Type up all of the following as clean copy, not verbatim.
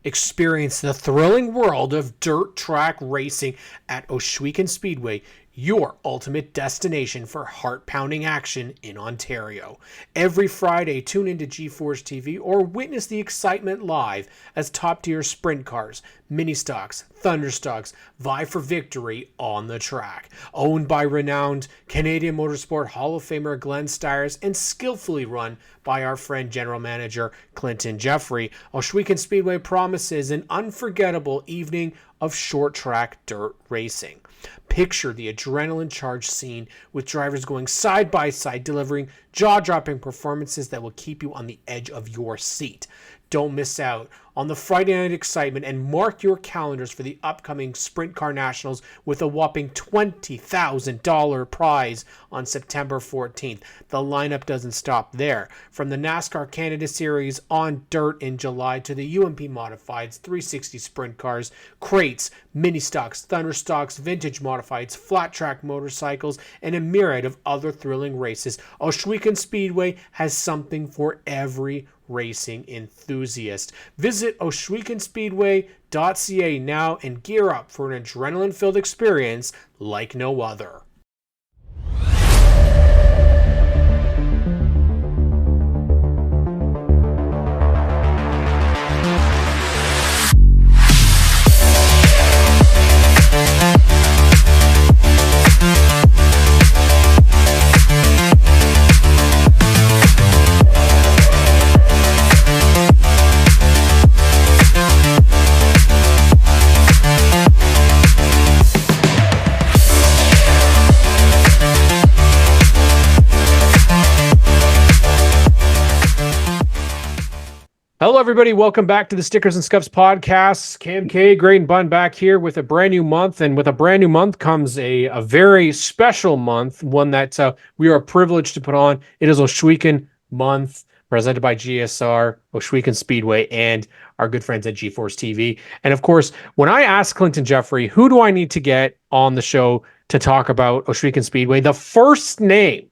Experience the thrilling world of dirt track racing at Ohsweken Speedway, your ultimate destination for heart-pounding action in Ontario. Every Friday, tune into GForceTV or witness the excitement live as top-tier sprint cars, mini-stocks, thunderstocks vie for victory on the track. Owned by renowned Canadian Motorsport Hall of Famer Glenn Styres and skillfully run by our friend General Manager Clinton Jeffrey, Ohsweken Speedway promises an unforgettable evening of short track dirt racing. Picture the adrenaline-charged scene with drivers going side by side, delivering jaw-dropping performances that will keep you on the edge of your seat. Don't miss out on the Friday night excitement and mark your calendars for the upcoming Sprint Car Nationals with a whopping $20,000 prize on September 14th. The lineup doesn't stop there. From the NASCAR Canada Series on dirt in July to the UMP Modifieds, 360 sprint cars, crates, mini stocks, thunder stocks, vintage modifieds, flat track motorcycles, and a myriad of other thrilling races, Ohsweken Speedway has something for every racing enthusiast. Visit ohswekenspeedway.ca now and gear up for an adrenaline-filled experience like no other. Hello, everybody. Welcome back to the Stickers and Scuffs podcast. Cam K, Graydon Bunn back here with a brand new month. And with a brand new month comes a very special month, one that we are privileged to put on. It is Ohsweken Month, presented by GSR, Ohsweken Speedway, and our good friends at GForceTV. And of course, when I asked Clinton Jeffrey, who do I need to get on the show to talk about Ohsweken Speedway, the first name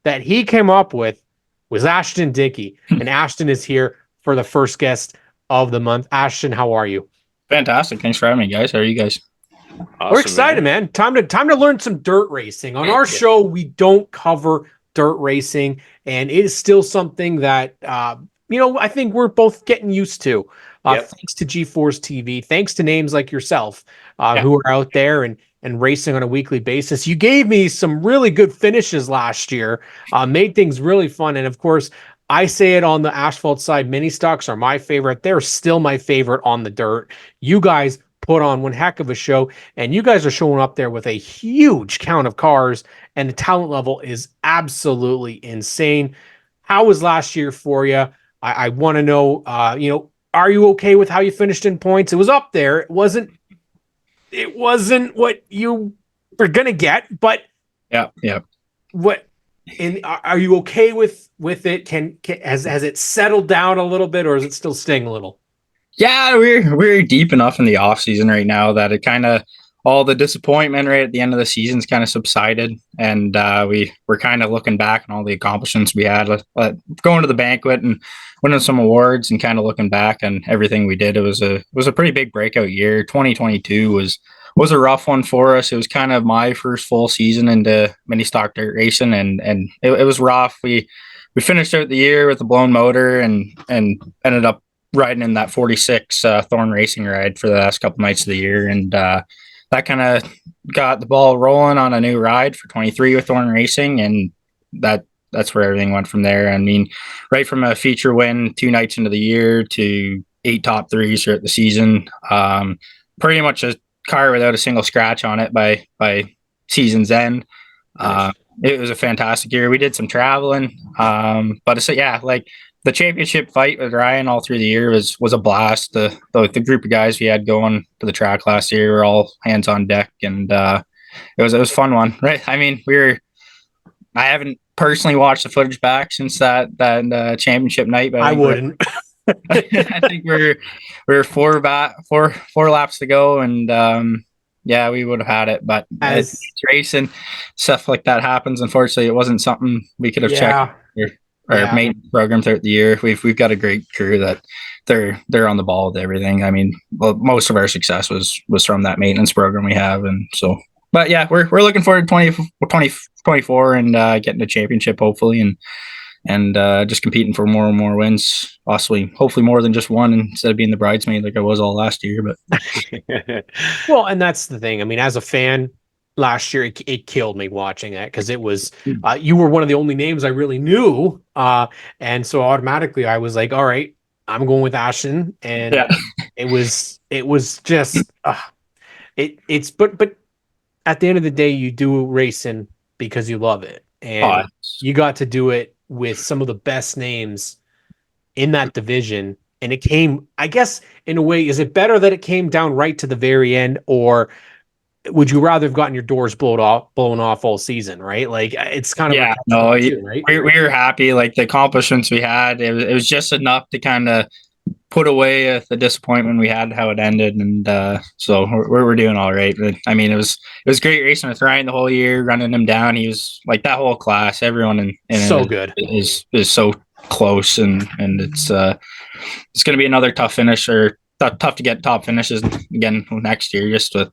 that he came up with was Ashton Dickie. And Ashton is here for the first guest of the month. Ashton, how are you? Fantastic. Thanks for having me, guys. How are you guys? Awesome, we're excited, man. Time to learn some dirt racing. On our show, we don't cover dirt racing, and it is still something that I think we're both getting used to. Thanks to GForceTV, thanks to names like yourself who are out there and racing on a weekly basis. You gave me some really good finishes last year, made things really fun, and of course, I say it on the asphalt side, mini stocks are my favorite. They're still my favorite on the dirt. You guys put on one heck of a show, and you guys are showing up there with a huge count of cars, and the talent level is absolutely insane. How was last year for you? I want to know, are you okay with how you finished in points? It was up there. It wasn't what you were going to get, but yeah. And are you okay with it? Has it settled down a little bit, or is it still sting a little? Yeah, we're deep enough in the off season right now that it kind of all the disappointment right at the end of the season's kind of subsided, and we're kind of looking back on all the accomplishments we had, going to the banquet and winning some awards, and kind of looking back on everything we did. It was a pretty big breakout year. 2022 was a rough one for us. It was kind of my first full season into mini stock dirt racing, and it was rough. We finished out the year with a blown motor and ended up riding in that 46 Thorn Racing ride for the last couple nights of the year, and that kind of got the ball rolling on a new ride for 23 with Thorn Racing, and that's where everything went from there. I mean, right from a feature win 2 nights into the year to 8 top threes throughout the season, pretty much a car without a single scratch on it by season's end. It was a fantastic year. We did some traveling, but like the championship fight with Ryan all through the year was a blast. The group of guys we had going to the track last year were all hands on deck, and it was a fun one, right? I mean, I haven't personally watched the footage back since that championship night, but I wouldn't. I think we're four laps to go, and we would have had it, but it's racing, stuff like that happens. Unfortunately, it wasn't something we could have checked. our maintenance program throughout the year. We've got a great crew that they're on the ball with everything. I mean, well, most of our success was from that maintenance program we have, and so. But yeah, we're looking forward to 2024 and getting a championship hopefully, and just competing for more and more wins. Possibly, hopefully more than just one instead of being the bridesmaid like I was all last year. But well, and that's the thing. I mean, as a fan, last year it killed me watching it because it was you were one of the only names I really knew, and so automatically I was like, all right, I'm going with Ashton, and it was just it's but at the end of the day, you do racing because you love it, and you got to do it with some of the best names in that division. And it came, I guess, in a way, is it better that it came down right to the very end, or would you rather have gotten your doors blown off all season, right? Like it's kind of right? We were happy, like the accomplishments we had. It was just enough to kind of put away the disappointment we had, how it ended, and so we're doing all right. I mean, it was great racing with Ryan the whole year, running him down. He was like that whole class. Everyone in so it good is so close, and it's going to be another tough finish, or tough to get top finishes again next year, just with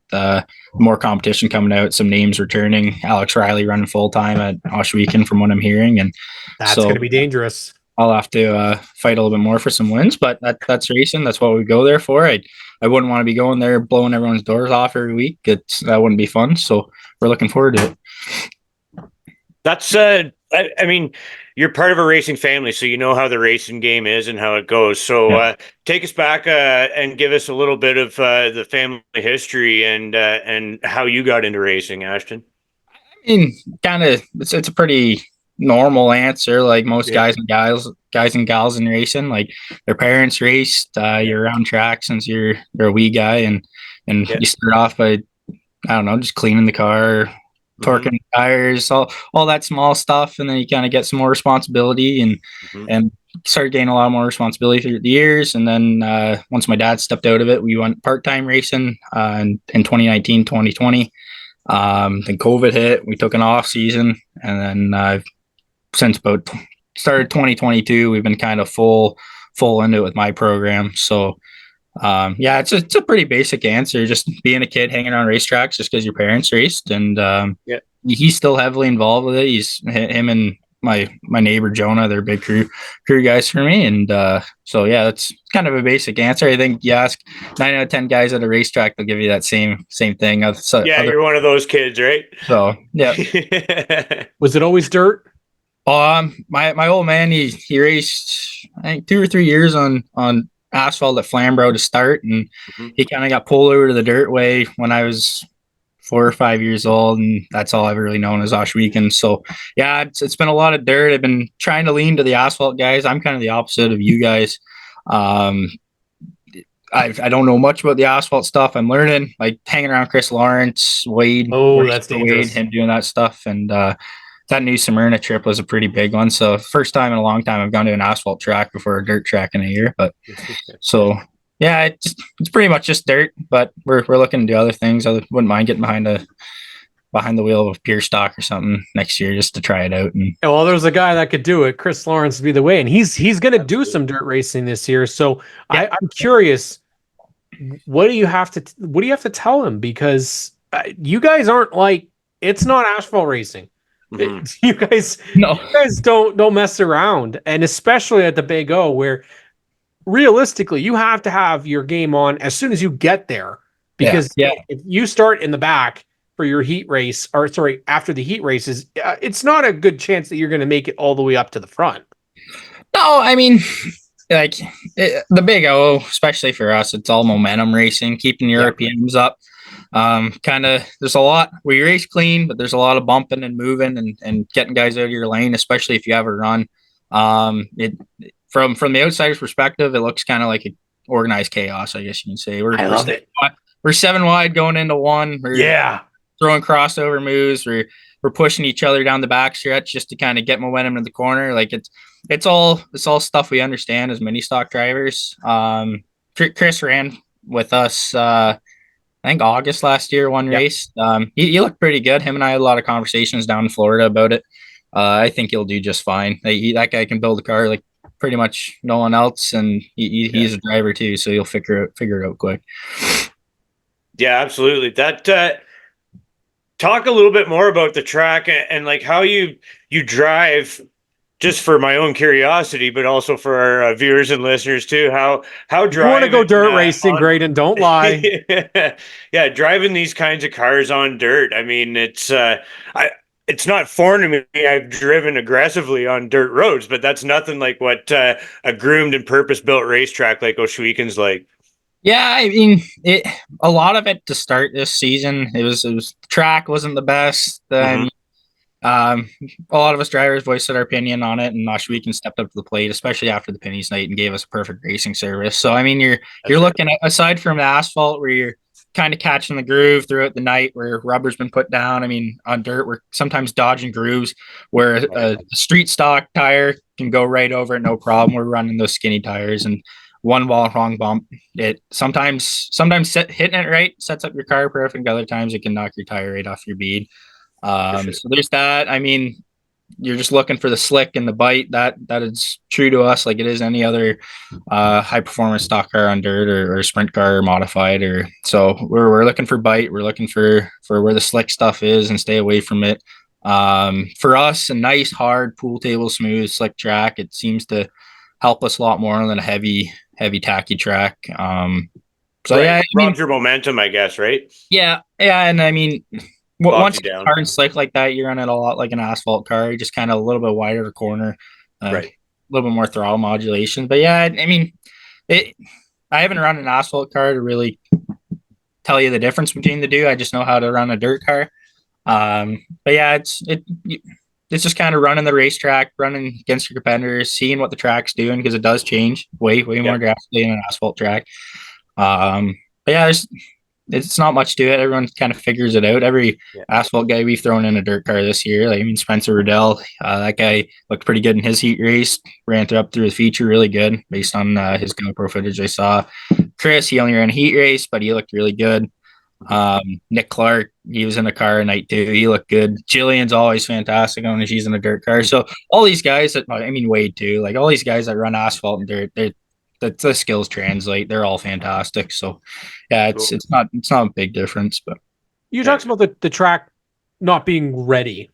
more competition coming out, some names returning. Alex Riley running full time at Ohsweken from what I'm hearing, and that's going to be dangerous. I'll have to fight a little bit more for some wins, but that's racing. That's what we go there for. I wouldn't want to be going there blowing everyone's doors off every week. That wouldn't be fun. So we're looking forward to it. That's I mean, you're part of a racing family, so you know how the racing game is and how it goes. So take us back and give us a little bit of the family history and how you got into racing, Ashton. I mean, kind of, it's a pretty normal answer, like most guys and gals in racing. Like their parents raced. You're around track since you're a wee guy, and you start off by, I don't know, just cleaning the car, torquing tires, all that small stuff, and then you kind of get some more responsibility and start gaining a lot more responsibility through the years. And then once my dad stepped out of it, we went part-time racing in 2019, 2020. Then COVID hit, we took an off season, and then since about started 2022, we've been kind of full into it with my program. So it's a pretty basic answer, just being a kid hanging around racetracks just because your parents raced, and he's still heavily involved with it. He's him and my neighbor Jonah, they're big crew guys for me, and so that's kind of a basic answer. I think you ask 9 out of 10 guys at a racetrack, they'll give you that same thing. You're one of those kids, right? So Was it always dirt? My old man, he raced I think 2 or 3 years on asphalt at Flamborough to start, and he kind of got pulled over to the dirt way when I was 4 or 5 years old, and that's all I've really known as Ohsweken. So it's been a lot of dirt. I've been trying to lean to the asphalt guys. I'm kind of the opposite of you guys. I don't know much about the asphalt stuff. I'm learning, like hanging around Chris Lawrence, Wade. Oh, that's dangerous. Wade, him doing that stuff, and that new Smyrna trip was a pretty big one. So first time in a long time I've gone to an asphalt track before a dirt track in a year. But so it's pretty much just dirt. But we're looking to do other things. I wouldn't mind getting behind the wheel of a pure stock or something next year just to try it out. And well, there's a guy that could do it. Chris Lawrence would be the way, and he's going to do some dirt racing this year. So I'm curious, what do you have to tell him? Because you guys aren't like, it's not asphalt racing. You guys don't mess around, and especially at the Big O, where realistically you have to have your game on as soon as you get there, because if you start in the back for your heat race, or sorry, after the heat races, it's not a good chance that you're going to make it all the way up to the front. No, I mean, like the Big O, especially for us, it's all momentum racing, keeping your RPMs up. Kind of, there's a lot, we race clean, but there's a lot of bumping and moving and getting guys out of your lane, especially if you have a run. It from the outsider's perspective, it looks kind of like an organized chaos, I guess you can say. I love it. We're 7 wide going into one. We're throwing crossover moves. We're pushing each other down the back stretch just to kind of get momentum in the corner. Like it's all stuff we understand as mini stock drivers. Chris ran with us I think August last year, one race. He looked pretty good. Him and I had a lot of conversations down in Florida about it. I think he'll do just fine. That guy can build a car like pretty much no one else, and he's a driver too, so he'll figure it out quick. Yeah, absolutely. That talk a little bit more about the track and like how you drive, just for my own curiosity, but also for our viewers and listeners too. How driving, you want to go dirt racing, Graydon? Don't lie. Yeah, driving these kinds of cars on dirt. I mean, it's not foreign to me. I've driven aggressively on dirt roads, but that's nothing like what a groomed and purpose-built racetrack like Ohsweken's like. Yeah, I mean, a lot of it to start this season, it was the track wasn't the best. Mm-hmm. A lot of us drivers voiced our opinion on it, and Ohsweken stepped up to the plate, especially after the Pennies night, and gave us a perfect racing service. So, I mean, you're looking at, aside from the asphalt, where you're kind of catching the groove throughout the night, where rubber's been put down. I mean, on dirt, we're sometimes dodging grooves, where a street stock tire can go right over it, no problem. We're running those skinny tires, and one wrong bump, it sometimes hitting it right sets up your car perfect. Other times it can knock your tire right off your bead. So there's that. I mean, you're just looking for the slick and the bite. That is true to us, like it is any other high performance stock car on dirt or sprint car or modified. Or so we're looking for bite. We're looking for where the slick stuff is and stay away from it. For us, a nice hard pool table smooth slick track, it seems to help us a lot more than a heavy tacky track. So right. yeah, Robs your momentum, I guess, right? Yeah, and I mean, once it's hard and slick like that, you're running a lot like an asphalt car. You just kind of a little bit wider of corner, right? A little bit more throttle modulation. But yeah, I mean, I haven't run an asphalt car to really tell you the difference between the two. I just know how to run a dirt car. But yeah, it's just kind of running the racetrack, running against your competitors, seeing what the track's doing, because it does change way more drastically in an asphalt track. But yeah, it's not much to it. Everyone kind of figures it out. Every asphalt guy we've thrown in a dirt car this year, like, I mean, Spencer Riddell, that guy looked pretty good in his heat race, ran up through the feature really good based on his GoPro footage I saw. Chris, he only ran a heat race, but he looked really good. Nick Clark, he was in a car at night too. He looked good. Jillian's always fantastic when she's in a dirt car. So all these guys that, I mean, Wade too, like all these guys that run asphalt and dirt, the skills translate. They're all fantastic. So yeah, it's not a big difference. But you talked about the track not being ready,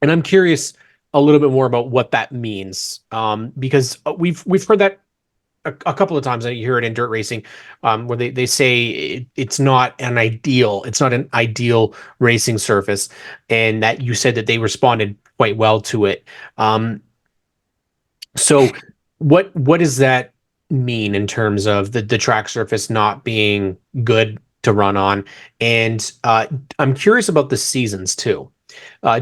and I'm curious a little bit more about what that means, because we've heard that a couple of times. I hear it in dirt racing, where they say it's not an ideal racing surface, and that you said that they responded quite well to it. So what does that mean in terms of the track surface not being good to run on? And I'm curious about the seasons too.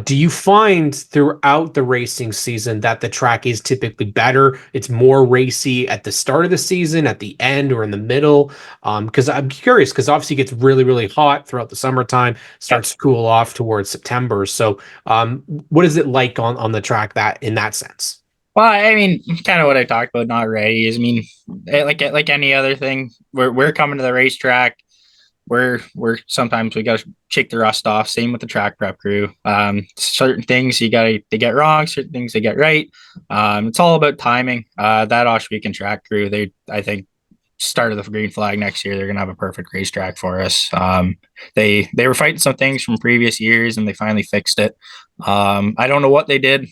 Do you find throughout the racing season that the track is typically better? It's more racy at the start of the season, at the end, or in the middle? Because I'm curious, because obviously it gets really, really hot throughout the summertime, starts to cool off towards September. So what is it like on the track in that sense? Well, I mean, kind of what I talked about, not ready, is, I mean, like any other thing, we're coming to the racetrack. We're sometimes we got to shake the rust off. Same with the track prep crew. Certain things they get wrong, certain things they get right. It's all about timing. That Ohsweken track crew, I think started the green flag next year. They're gonna have a perfect racetrack for us. They were fighting some things from previous years, and they finally fixed it. I don't know what they did,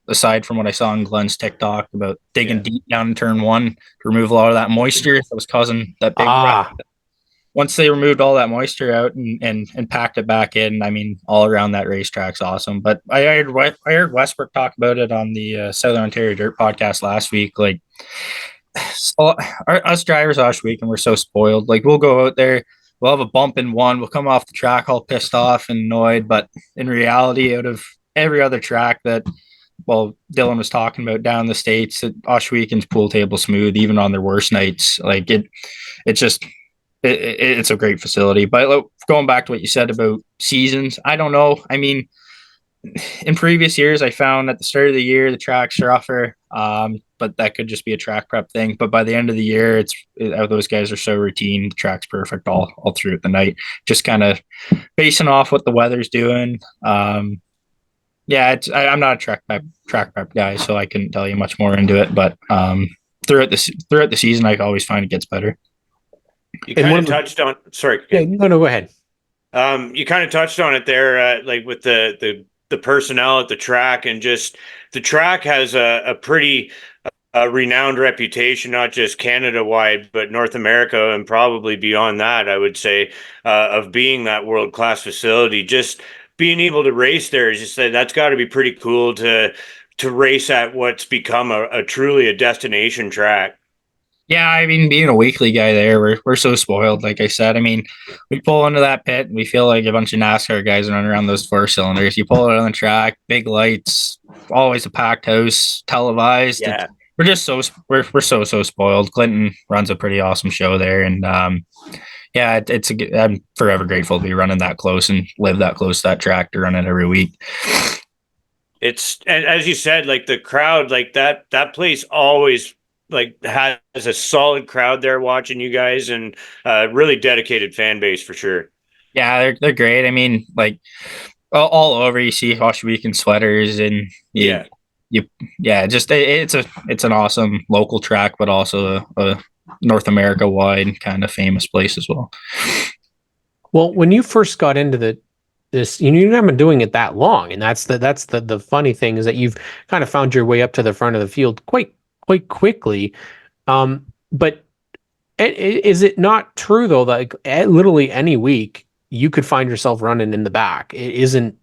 aside from what I saw on Glenn's TikTok about digging deep down in turn one to remove a lot of that moisture that was causing that big rut. Once they removed all that moisture out and packed it back in, I mean, all around that racetrack's awesome. But I heard Westbrook talk about it on the Southern Ontario Dirt podcast last week. Like, so us drivers Ohsweken, we're so spoiled. Like, we'll go out there, we'll have a bump in one, we'll come off the track all pissed off and annoyed. But in reality, out of every other track that, well, Dylan was talking about down the States, Ohsweken's pool table smooth, even on their worst nights. Like, it's a great facility. But going back to what you said about seasons, I don't know. I mean, in previous years, I found at the start of the year the track's rougher, but that could just be a track prep thing. But by the end of the year, those guys are so routine. The track's perfect all through the night. Just kind of basing off what the weather's doing. Yeah, I'm not a track prep guy, so I couldn't tell you much more into it. But throughout the season, I always find it gets better. You kind of touched on. Sorry. Yeah, no, go ahead. You kind of touched on it there, like with the personnel at the track, and just the track has a pretty renowned reputation, not just Canada wide, but North America and probably beyond that. I would say of being that world class facility. Just being able to race there is just that's got to be pretty cool to race at what's become a truly a destination track. Yeah, I mean, being a weekly guy there, we're so spoiled. Like I said, I mean, we pull into that pit and we feel like a bunch of NASCAR guys running around those four cylinders. You pull it on the track, big lights, always a packed house, televised. Yeah. We're just we're so spoiled. Clinton runs a pretty awesome show there, and yeah, I'm forever grateful to be running that close and live that close to that track to run it every week. It's, and as you said, like the crowd, like that place always like has a solid crowd there watching you guys, and really dedicated fan base for sure. Yeah, they're great. I mean, like all over you see Ohsweken sweaters, and just it's an awesome local track, but also a North America wide kind of famous place as well. Well, when you first got into this, you haven't been doing it that long, and that's the funny thing is that you've kind of found your way up to the front of the field quite quickly. But is it not true though that like, literally any week you could find yourself running in the back? It isn't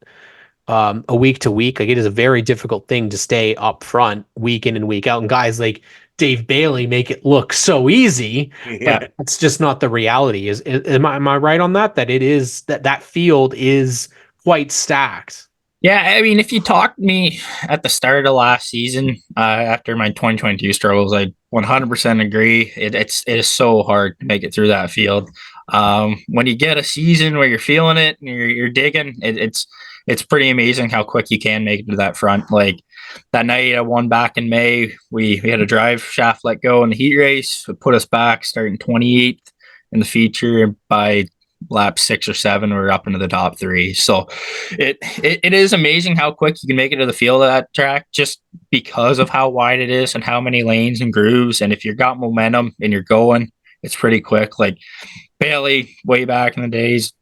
a week to week. Like it is a very difficult thing to stay up front week in and week out. And guys like Dave Bailey make it look so easy, but it's just not the reality. Am I right on that? That it is that field is quite stacked. Yeah, I mean, if you talked to me at the start of last season, after my 2022 struggles, I 100% agree. It is so hard to make it through that field. When you get a season where you're feeling it and you're digging, it's pretty amazing how quick you can make it to that front. Like that night I won back in May, we had a drive shaft let go in the heat race. It put us back starting 28th in the feature. By lap 6 or 7, we're up into the top 3. So it is amazing how quick you can make it to the field of that track, just because of how wide it is and how many lanes and grooves. And if you've got momentum and you're going, it's pretty quick. Like Bailey, way back in the days,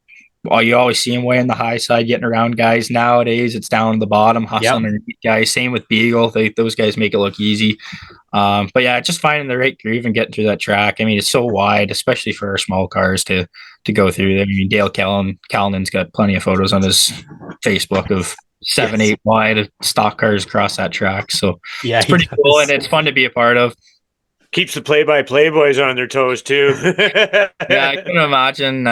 you always see him way on the high side, getting around guys. Nowadays, it's down the bottom, hustling underneath guys. Same with Beagle. Those guys make it look easy. But yeah, just finding the right groove and getting through that track. I mean, it's so wide, especially for our small cars to go through. I mean, Dale Calnan's got plenty of photos on his Facebook of 7-8 wide stock cars across that track. So yeah, it's pretty cool, and it's fun to be a part of. Keeps the play-by-play boys on their toes too. Yeah, I can imagine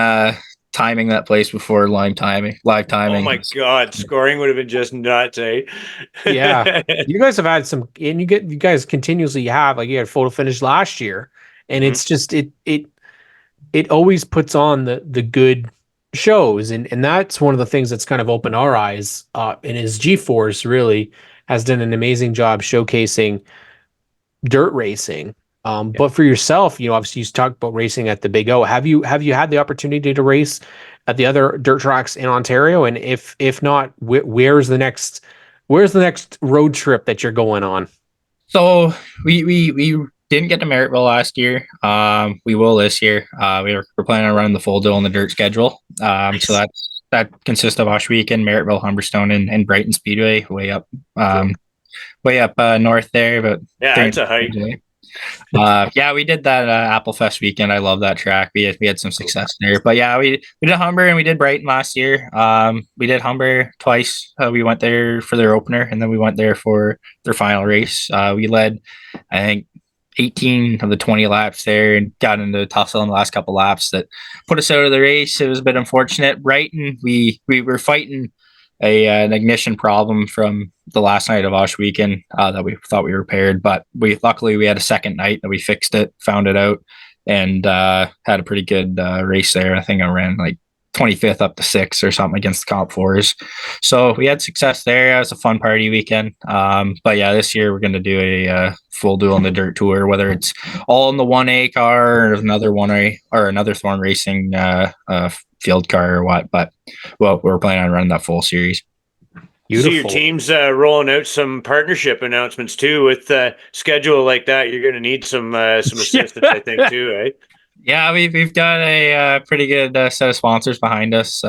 timing that place before live timing. Oh my God, scoring would have been just nuts, eh? Yeah, you guys have had some, and you guys continuously have, like you had photo finish last year, and it's just it always puts on the good shows, and that's one of the things that's kind of opened our eyes. And is GForce really has done an amazing job showcasing dirt racing. But for yourself, obviously you talked about racing at the Big O. Have you had the opportunity to race at the other dirt tracks in Ontario? And if not, where's the next road trip that you're going on? So we didn't get to Merrittville last year. We will this year. We're planning on running the full duel on the dirt schedule. Nice. So that consists of Ohsweken, Merrittville, Humberstone, and Brighton Speedway, way up north there. But yeah, it's a hike. Yeah, we did that Applefest weekend. I love that track. We had some success there. But yeah, we did Humber and we did Brighton last year. We did Humber twice. We went there for their opener, and then we went there for their final race. We led, I think, 18 of the 20 laps there, and got into a tussle in the last couple laps that put us out of the race. It was a bit unfortunate. Brighton, we were fighting an ignition problem from the last night of Ohsweken that we thought we repaired, but luckily we had a second night that we fixed it, found it out, and had a pretty good race there. I think I ran like 25th up to 6th or something against the Comp 4s. So we had success there. It was a fun party weekend. But yeah, this year we're going to do a full duel on the dirt tour, whether it's all in the 1A car or another 1A or another Thorn Racing field car or what. But well, we're planning on running that full series. See your Beautiful. team's rolling out some partnership announcements too. With schedule like that, you're going to need some assistance, I think, too, right? Yeah, we've got a pretty good set of sponsors behind us.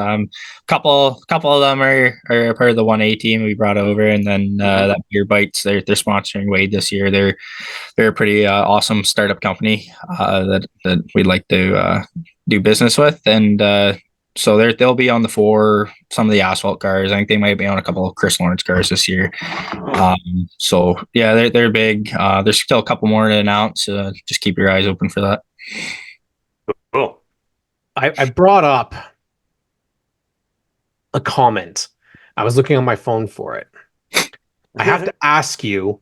Couple of them are part of the 1A team we brought over, and then that Beer Bites, they're sponsoring Wade this year. They're a pretty awesome startup company that we'd like to do business with, and so they'll be on some of the asphalt cars. I think they might be on a couple of Chris Lawrence cars this year. So yeah, they're big. There's still a couple more to announce. Just keep your eyes open for that. Cool. I brought up a comment. I was looking on my phone for it. I have to ask you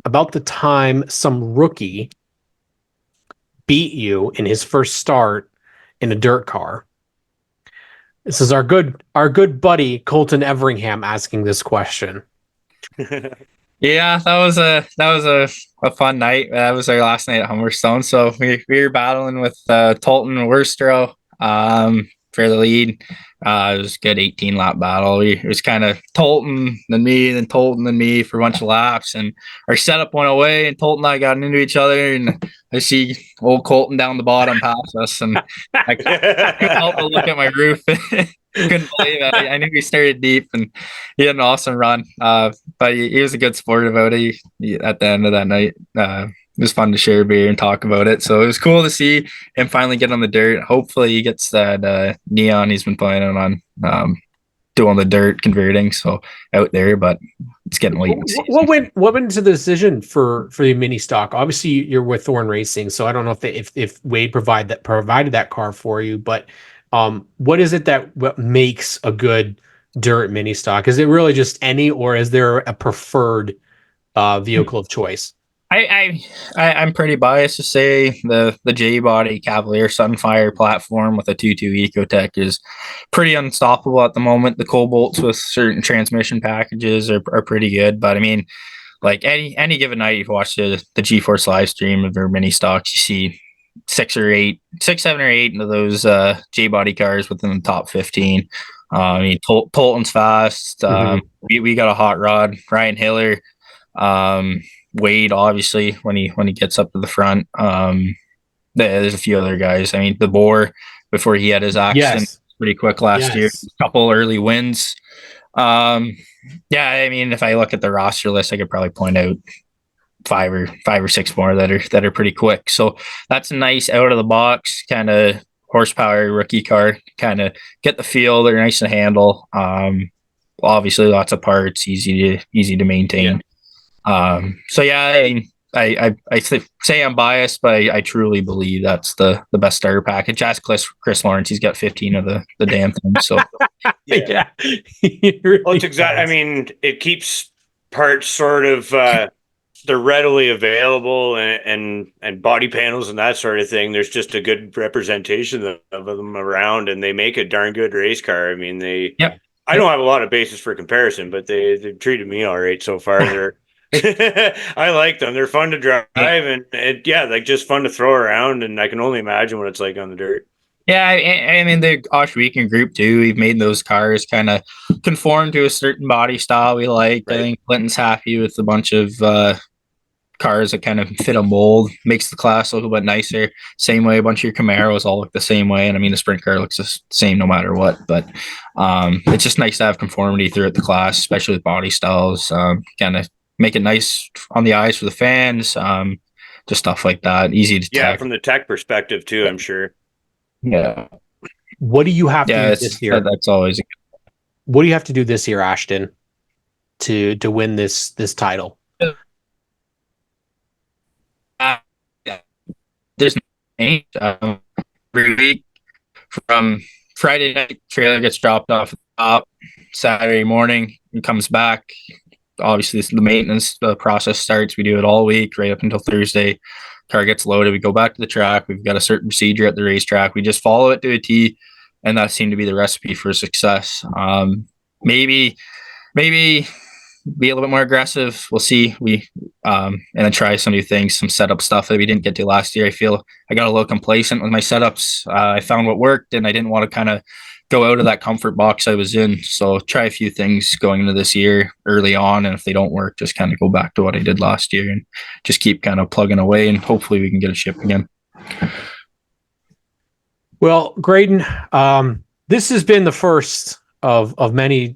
about the time some rookie beat you in his first start in a dirt car. This is our good buddy Colton Everingham asking this question. Yeah, that was a fun night. That was our last night at Humberstone. So we were battling with Tolton and Worstro for the lead. It was a good 18 lap battle. It was kind of Tolton and me, then Tolton and me for a bunch of laps, and our setup went away, and Tolton and I got into each other, and I see old Colton down the bottom past us, and I couldn't help but look at my roof. Couldn't believe it. I knew he started deep, and he had an awesome run. But he was a good sport about it. At the end of that night, it was fun to share a beer and talk about it. So it was cool to see him finally get on the dirt. Hopefully he gets that neon he's been planning on doing the dirt converting. So out there, but it's getting late. What went into the decision for the mini stock? Obviously you're with Thorn Racing, so I don't know if Wade provided that car for you, but what is it what makes a good dirt mini stock? Is it really just any, or is there a preferred vehicle of choice? I'm pretty biased to say the J body Cavalier Sunfire platform with a 2.2 Ecotech is pretty unstoppable at the moment. The Cobalts with certain transmission packages are pretty good, but I mean, like any given night, if you watch the GeForce live stream of their mini stocks, you see 6, 7 or 8 of those J body cars within the top 15. I mean, Tolton's fast. We got a hot rod, Ryan Hiller. Wade, obviously, when he gets up to the front. There's a few other guys. I mean, the Boar, before he had his accident, pretty quick last year. A couple early wins. Yeah, I mean, if I look at the roster list, I could probably point out five or six more that are pretty quick. So that's a nice out of the box kind of horsepower rookie car. Kind of get the feel. They're nice to handle. Obviously, lots of parts, easy to maintain. Yeah. So yeah, I say I'm biased, but I truly believe that's the best starter package. Ask Chris Lawrence; he's got 15 of the damn thing. So yeah, really well, it's exactly. I mean, it keeps parts sort of they're readily available, and body panels and that sort of thing. There's just a good representation of them around, and they make a darn good race car. I mean, I don't have a lot of basis for comparison, but they've treated me all right so far. They're I like them. They're fun to drive, and like just fun to throw around. And I can only imagine what it's like on the dirt. Yeah, I mean the Ohsweken group too. We've made those cars kind of conform to a certain body style we like. Right. I think Clinton's happy with a bunch of cars that kind of fit a mold. Makes the class look a bit nicer. Same way, a bunch of your Camaros all look the same way, and I mean the sprint car looks the same no matter what. But it's just nice to have conformity throughout the class, especially with body styles. Kind of make it nice on the eyes for the fans, just stuff like that. Easy to tech. From the tech perspective too, I'm sure. Yeah. What do you have to do this year? That's always. What do you have to do this year, Ashton, to win this title? There's every week from Friday night, trailer gets dropped off at the top. Saturday morning, it comes back. Obviously, the maintenance process starts. We do it all week, right up until Thursday. Car gets loaded. We go back to the track. We've got a certain procedure at the racetrack. We just follow it to a T, and that seemed to be the recipe for success. Maybe be a little bit more aggressive. We'll see. And then try some new things, some setup stuff that we didn't get to last year. I feel I got a little complacent with my setups. I found what worked, and I didn't want to kind of go out of that comfort box I was in. So try a few things going into this year early on, and if they don't work, just kind of go back to what I did last year and just keep kind of plugging away, and hopefully we can get a ship again. Well, Graydon, this has been the first of many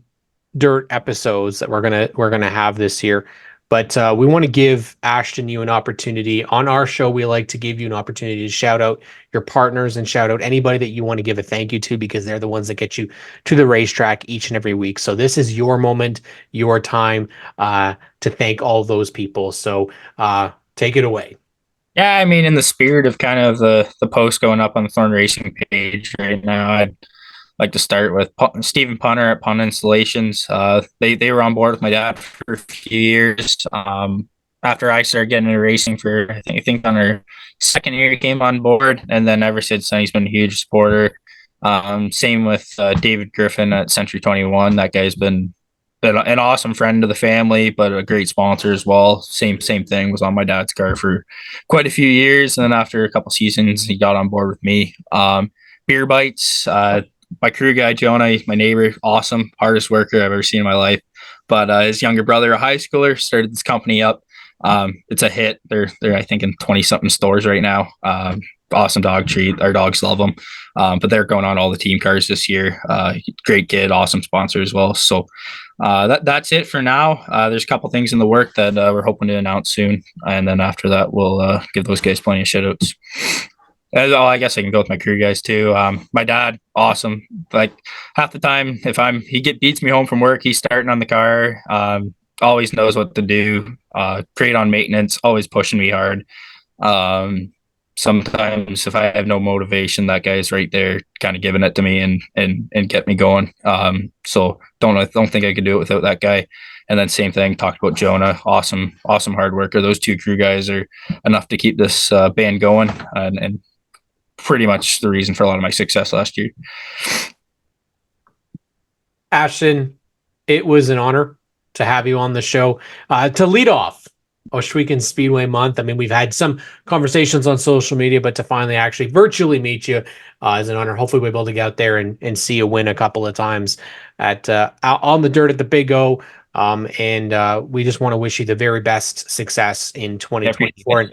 dirt episodes that we're gonna have this year. But we want to give Ashton you an opportunity. On our show, we like to give you an opportunity to shout out your partners and shout out anybody that you want to give a thank you to, because they're the ones that get you to the racetrack each and every week. So this is your moment, your time to thank all those people. So take it away. Yeah, I mean, in the spirit of kind of the post going up on the Thorn Racing page right now, I'd like to start with Stephen Punter at Pun Installations. They were on board with my dad for a few years. After I started getting into racing for, I think on our second year, he came on board, and then ever since then, he's been a huge supporter. Same with David Griffin at Century 21. That guy's been an awesome friend of the family, but a great sponsor as well. Same thing, was on my dad's car for quite a few years, and then after a couple seasons, he got on board with me. Beer Bites, my crew guy Jonah, my neighbor, awesome, hardest worker I've ever seen in my life. But his younger brother, a high schooler, started this company up. It's a hit. They're I think in 20 something stores right now. Awesome dog treat. Our dogs love them. But they're going on all the team cars this year. Great kid, awesome sponsor as well. So that's it for now. There's a couple things in the work that we're hoping to announce soon, and then after that, we'll give those guys plenty of shout outs. I guess I can go with my crew guys too. My dad, awesome. Like half the time, if he beats me home from work, he's starting on the car. Always knows what to do. Great on maintenance. Always pushing me hard. Sometimes if I have no motivation, that guy's right there, kind of giving it to me and get me going. So don't think I could do it without that guy. And then same thing, talked about Jonah, awesome hard worker. Those two crew guys are enough to keep this band going, and pretty much the reason for a lot of my success last year. Ashton, it was an honor to have you on the show to lead off Ohsweken Speedway Month. I mean, we've had some conversations on social media, but to finally actually virtually meet you is an honor. Hopefully we'll be able to get out there and see you win a couple of times at on the dirt at the Big O. And we just want to wish you the very best success in 2024.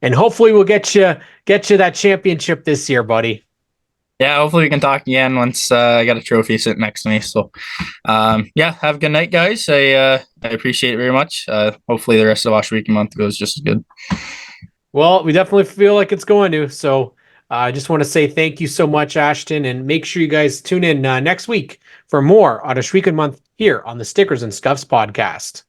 And hopefully we'll get you that championship this year, buddy. Yeah, hopefully we can talk again once I got a trophy sitting next to me. So, yeah, have a good night, guys. I appreciate it very much. Hopefully the rest of Ohsweken Month goes just as good. Well, we definitely feel like it's going to. So I just want to say thank you so much, Ashton, and make sure you guys tune in next week for more on Ohsweken Month here on the Stickers and Scuffs podcast.